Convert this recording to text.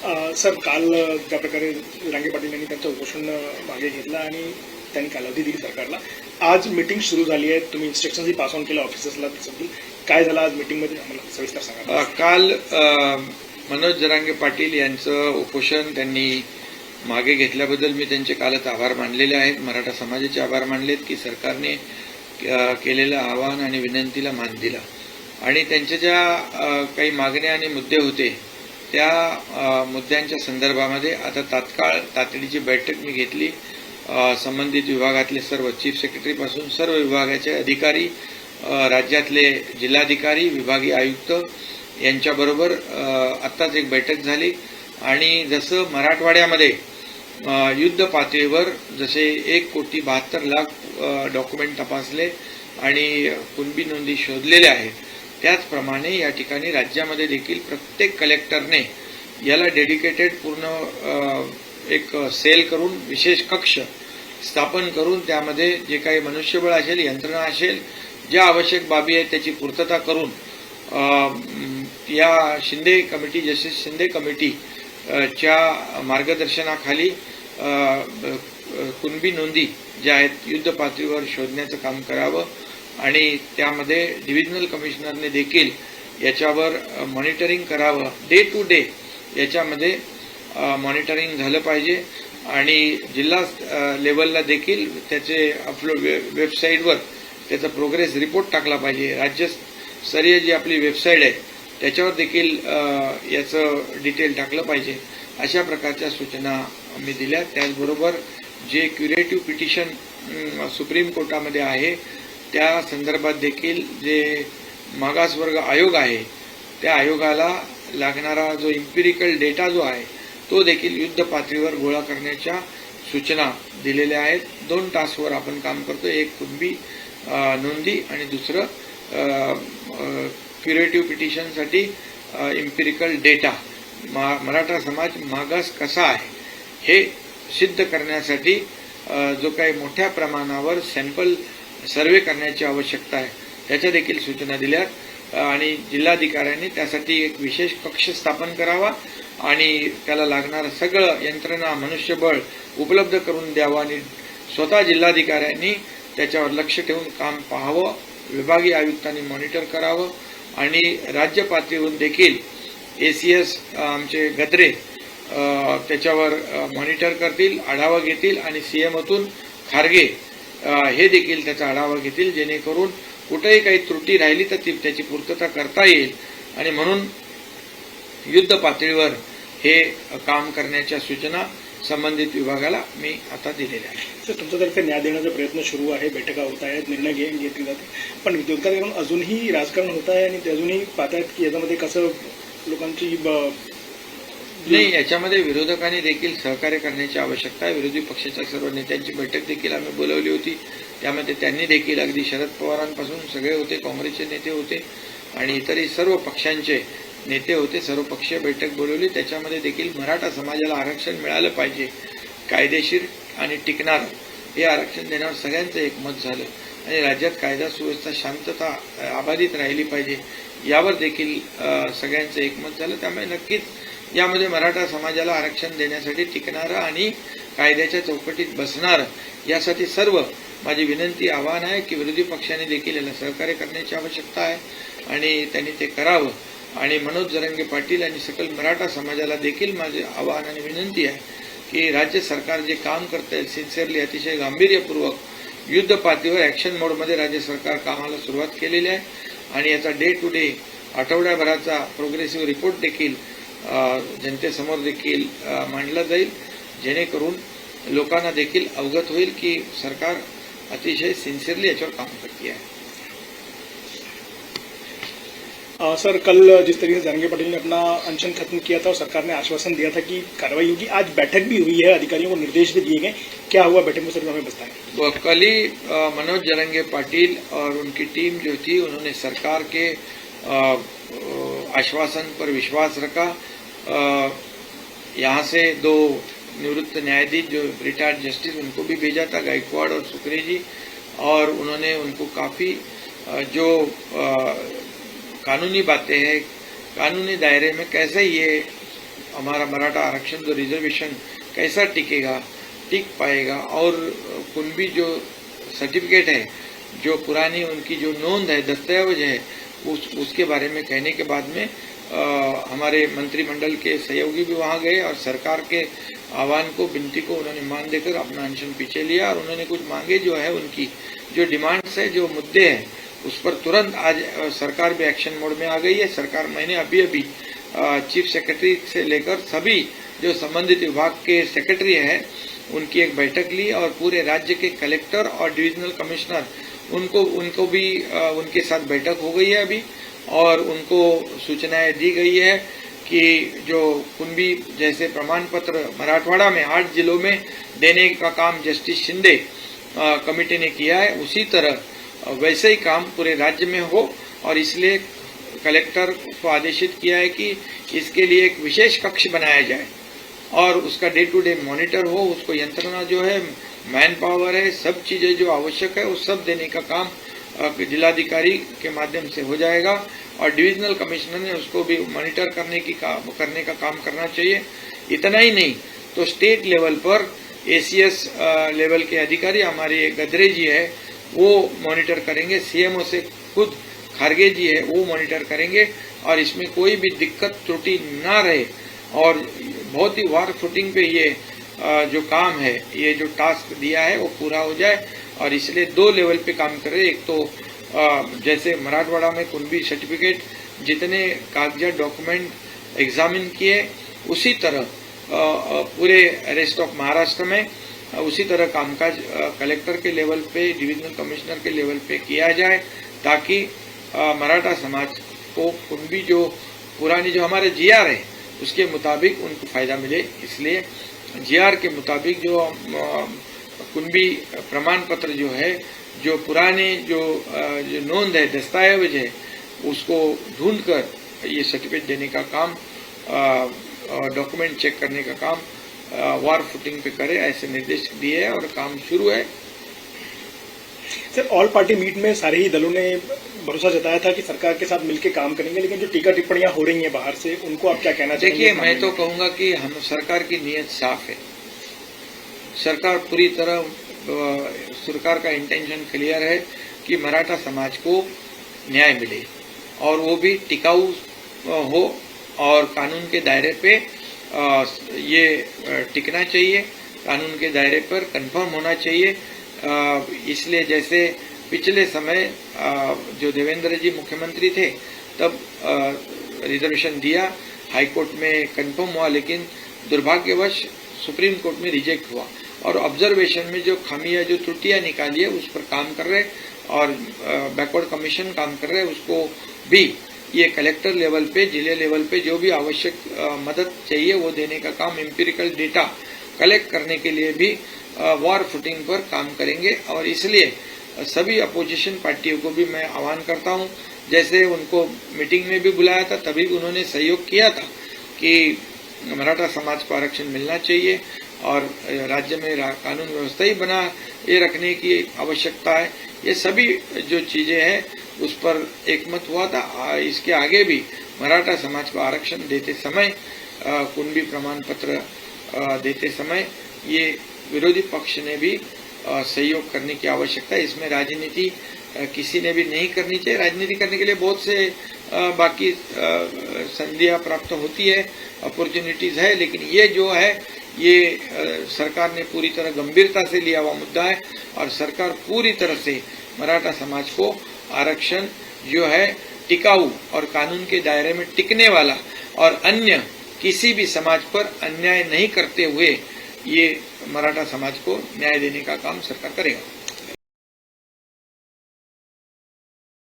Sir, काल ज्या प्रकारे जरांगे पाटील यांनी त्यांचं उपोषण मागे घेतलं आणि त्यांनी कालावधी दिली सरकारला, आज मीटिंग सुरू झाली आहे. तुम्ही इन्स्ट्रक्शनही पास ऑन केलं ऑफिसर्सला. काय झालं आज मीटिंगमध्ये, आम्हाला सविस्तर सांगा. काल मनोज जरांगे पाटील यांचं उपोषण त्यांनी मागे घेतल्याबद्दल मी त्यांचे कालच आभार मानलेले आहेत. मराठा समाजाचे आभार मानलेत की सरकारने केलेलं आवाहन आणि विनंतीला मान दिला आणि त्यांच्या ज्या काही मागण्या आणि मुद्दे होते त्या मुद्द्यांच्या संदर्भामध्ये आता तात्काळ तातडीची बैठक मी घेतली. संबंधित विभागातले सर्व चीफ सेक्रेटरीपासून सर्व विभागाचे अधिकारी, राज्यातले जिल्हाधिकारी, विभागीय आयुक्त यांच्याबरोबर आत्ताच एक बैठक झाली आणि जसं मराठवाड्यामध्ये युद्ध पातळीवर जसे 1,72,00,000 डॉक्युमेंट तपासले आणि कुणबी नोंदी शोधलेल्या आहेत, त्याचप्रमाणे या ठिकाणी राज्यामध्ये देखील प्रत्येक कलेक्टरने याला डेडिकेटेड पूर्ण एक सेल करून विशेष कक्ष स्थापन करून त्यामध्ये जे काही मनुष्यबळ असेल, यंत्रणा असेल, ज्या आवश्यक बाबी आहेत त्याची पूर्तता करून या शिंदे कमिटी, जस्टिस शिंदे कमिटीच्या मार्गदर्शनाखाली कुणबी नोंदी ज्या आहेत युद्ध पातळीवर शोधण्याचं काम करावं आणि त्यामध्ये डिव्हिजनल कमिशनरने देखील याच्यावर मॉनिटरिंग करावं. डे टू डे याच्यामध्ये मॉनिटरिंग झालं पाहिजे आणि जिल्हा लेवलला देखील त्याचे अपलोड वेबसाईटवर त्याचा प्रोग्रेस रिपोर्ट टाकला पाहिजे. राज्यस्तरीय जी आपली वेबसाईट आहे त्याच्यावर देखील याचं डिटेल टाकलं पाहिजे. अशा प्रकारच्या सूचना मी दिल्या. त्याचबरोबर जे क्युरेटिव्ह पिटिशन सुप्रीम कोर्टामध्ये आहे त्या संदर्भात देखील जे मागासवर्ग आयोग आहे त्या आयोगाला लागणारा जो इम्पिरिकल डेटा जो आहे तो देखील युद्ध पातळीवर गोळा करण्याच्या सूचना दिलेल्या आहेत. 2 टास्कवर आपण काम करतो. एक कुणबी नोंदी आणि दुसरं क्युरेटिव्ह पिटिशनसाठी इम्पिरिकल डेटा. मराठा समाज मागास कसा आहे हे सिद्ध करण्यासाठी जो काही मोठ्या प्रमाणावर सॅम्पल सर्वे करण्याची आवश्यकता आहे त्याच्या देखील सूचना दिल्यात आणि जिल्हाधिकाऱ्यांनी त्यासाठी एक विशेष कक्ष स्थापन करावा आणि त्याला लागणारं सगळं यंत्रणा, मनुष्यबळ उपलब्ध करून द्यावं आणि स्वतः जिल्हाधिकाऱ्यांनी त्याच्यावर लक्ष ठेवून काम पाहावं. विभागीय आयुक्तांनी मॉनिटर करावं आणि राज्य पातळीवरून देखील ACS आमचे गद्रे त्याच्यावर मॉनिटर करतील, आढावा घेतील आणि CMतून खारगे हे देखील त्याचा आढावा घेतील, जेणेकरून कुठेही काही त्रुटी राहिली तर त्याची पूर्तता करता येईल आणि म्हणून युद्ध पातळीवर हे काम करण्याच्या सूचना संबंधित विभागाला मी आता दिलेल्या आहेत. सर, तुमच्यातर्फे न्याय देण्याचा प्रयत्न सुरू आहे, बैठका होत आहेत, निर्णय घेतले जाते, पण विरोधकांकडून अजूनही राजकारण होत आहे आणि ते अजूनही पाहतायत की याच्यामध्ये कसं लोकांची नाही, याच्यामध्ये विरोधकांनी देखील सहकार्य करण्याची आवश्यकता आहे. विरोधी पक्षाच्या सर्व नेत्यांची बैठक देखील आम्ही बोलवली होती. त्यामध्ये त्यांनी देखील अगदी शरद पवारांपासून सगळे होते, काँग्रेसचे नेते होते आणि इतरही सर्व पक्षांचे नेते होते. सर्व पक्षीय बैठक बोलवली. त्याच्यामध्ये देखील मराठा समाजाला आरक्षण मिळालं पाहिजे, कायदेशीर आणि टिकणारं हे आरक्षण देण्यावर सगळ्यांचं एकमत झालं आणि राज्यात कायदा सुव्यवस्था, शांतता अबाधित राहिली पाहिजे यावर देखील सगळ्यांचं एकमत झालं. त्यामुळे नक्कीच यामध्ये मराठा समाजाला आरक्षण देण्यासाठी टिकणारं आणि कायद्याच्या चौकटीत बसणारं यासाठी सर्व माझी विनंती, आवाहन आहे की विरोधी पक्षाने देखील याला सहकार्य करण्याची आवश्यकता आहे आणि त्यांनी ते करावं. आणि मनोज जरांगे पाटील आणि सकल मराठा समाजाला देखील माझे आवाहन आणि विनंती आहे की राज्य सरकार जे काम करतं आहे सिन्सिअरली, अतिशय गांभीर्यपूर्वक युद्ध पातळीवर ॲक्शन मोडमध्ये राज्य सरकार कामाला सुरुवात केलेली आहे आणि याचा डे टू डे आठवड्याभराचा प्रोग्रेसिव्ह रिपोर्ट देखील जनतेसमोर देखील मांडला जाईल, जेणेकरून लोकांना देखील अवगत होईल की सरकार अतिशय सिन्सिअरली याच्यावर काम करते आहे. सर, कल जिस तरीके से जरांगे पाटिल ने अपना अनशन खत्म किया था और सरकार ने आश्वासन दिया था कि कार्रवाई होगी, आज बैठक भी हुई है, अधिकारियों को निर्देश भी दिए गए, क्या हुआ बैठक में सर, हमें बताएं. कल ही मनोज जरांगे पाटिल और उनकी टीम जो थी उन्होंने सरकार के आश्वासन पर विश्वास रखा. यहाँ से 2 निवृत्त न्यायाधीश जो रिटायर्ड जस्टिस उनको भी भेजा था, गायकवाड़ और सुकरे जी, और उन्होंने उनको काफ़ी जो कानूनी बातें हैं, कानूनी दायरे में कैसे ये हमारा मराठा आरक्षण जो रिजर्वेशन कैसा टिक पाएगा, और कुणबी जो सर्टिफिकेट है, जो पुरानी उनकी जो नोंद है, दस्तावेज है, उसके बारे में कहने के बाद में हमारे मंत्रिमंडल के सहयोगी भी वहां गए और सरकार के आह्वान को, विनती को उन्होंने मान देकर अपना अनशन पीछे लिया और उन्होंने कुछ मांगे जो है, उनकी जो डिमांड्स है, जो मुद्दे हैं, उस पर तुरंत आज सरकार भी एक्शन मोड में आ गई है। सरकार, मैंने अभी चीफ सेक्रेटरी से लेकर सभी जो संबंधित विभाग के सेक्रेटरी हैं उनकी एक बैठक ली और पूरे राज्य के कलेक्टर और डिविजनल कमिश्नर उनको भी उनके साथ बैठक हो गई है अभी, और उनको सूचनाएं दी गई है कि जो कुणबी जैसे प्रमाण पत्र मराठवाड़ा में 8 जिलों में देने का काम जस्टिस शिंदे कमेटी ने किया है, उसी तरह वैसे ही काम पूरे राज्य में हो, और इसलिए कलेक्टर को आदेशित किया है कि इसके लिए एक विशेष कक्ष बनाया जाए और उसका डे टू डे मॉनिटर हो, उसको यंत्रणा जो है, मैन पावर है, सब चीजें जो आवश्यक है वो सब देने का काम जिलाधिकारी के माध्यम से हो जाएगा, और डिविजनल कमिश्नर ने उसको भी मॉनिटर करने का काम करना चाहिए। इतना ही नहीं तो स्टेट लेवल पर एसीएस लेवल के अधिकारी हमारे गदरे जी है वो मॉनिटर करेंगे, सीएमओ से खुद खारगे जी है वो मॉनिटर करेंगे, और इसमें कोई भी दिक्कत त्रुटि ना रहे और बहुत ही वार फुटिंग पे ये जो काम है, ये जो टास्क दिया है वो पूरा हो जाए। और इसलिए 2 लेवल पे काम कर रहे हैं। एक तो जैसे मराठवाड़ा में कुणबी सर्टिफिकेट जितने कागजात डॉक्यूमेंट एग्जामिन किए, उसी तरह पूरे रेस्ट ऑफ महाराष्ट्र में उसी तरह कामकाज कलेक्टर के लेवल पे, डिविजनल कमिश्नर के लेवल पे किया जाए, ताकि मराठा समाज को कुणबी जो पुरानी जो हमारे जीआर है उसके मुताबिक उनको फायदा मिले। इसलिए जीआर के मुताबिक जो कुणबी प्रमाण पत्र जो है, जो पुराने जो नोंद है, दस्तावेज है, उसको ढूंढकर ये सर्टिफिकेट देने का काम, डॉक्यूमेंट चेक करने का काम वार फुटिंग पे करे, ऐसे निर्देश दिए हैं और काम शुरू है। सर, ऑल पार्टी मीट में सारे ही दलों ने भरोसा जताया था कि सरकार के साथ मिलकर काम करेंगे, लेकिन जो टीका टिप्पणियां हो रही हैं बाहर से, उनको आप क्या कहना चाहेंगे? देखिए, मैं तो कहूंगा कि हम सरकार की नीयत साफ है, सरकार पूरी तरह, सरकार का इंटेंशन क्लियर है कि मराठा समाज को न्याय मिले और वो भी टिकाऊ हो और कानून के दायरे पे ये टिकना चाहिए, कानून के दायरे पर कंफर्म होना चाहिए। इसलिए जैसे पिछले समय जो देवेंद्र जी मुख्यमंत्री थे तब रिजर्वेशन दिया, हाई कोर्ट में कंफर्म हुआ, लेकिन दुर्भाग्यवश सुप्रीम कोर्ट में रिजेक्ट हुआ, और ऑब्जर्वेशन में जो खामियां, जो त्रुटियां निकाली है उस पर काम कर रहे, और बैकवर्ड कमीशन काम कर रहे हैं, उसको भी ये कलेक्टर लेवल पे, जिले लेवल पे जो भी आवश्यक मदद चाहिए वो देने का काम, एम्पिरिकल डेटा कलेक्ट करने के लिए भी वॉर फुटिंग पर काम करेंगे। और इसलिए सभी अपोजिशन पार्टियों को भी मैं आह्वान करता हूं, जैसे उनको मीटिंग में भी बुलाया था तभी उन्होंने सहयोग किया था कि मराठा समाज को आरक्षण मिलना चाहिए और राज्य में कानून व्यवस्था ही बना ये रखने की आवश्यकता है। ये सभी जो चीजें हैं उस पर एकमत हुआ था। इसके आगे भी मराठा समाज को आरक्षण देते समय, कुणबी प्रमाण पत्र देते समय ये विरोधी पक्ष ने भी सहयोग करने की आवश्यकता है। इसमें राजनीति किसी ने भी नहीं करनी चाहिए। राजनीति करने के लिए बहुत से बाकी संधियां प्राप्त होती है, अपॉर्चुनिटीज है, लेकिन ये जो है ये सरकार ने पूरी तरह गंभीरता से लिया हुआ मुद्दा है और सरकार पूरी तरह से मराठा समाज को आरक्षण जो है टिकाऊ और कानून के दायरे में टिकने वाला और अन्य किसी भी समाज पर अन्याय नहीं करते हुए ये मराठा समाज को न्याय देने का काम सरकार करेगा।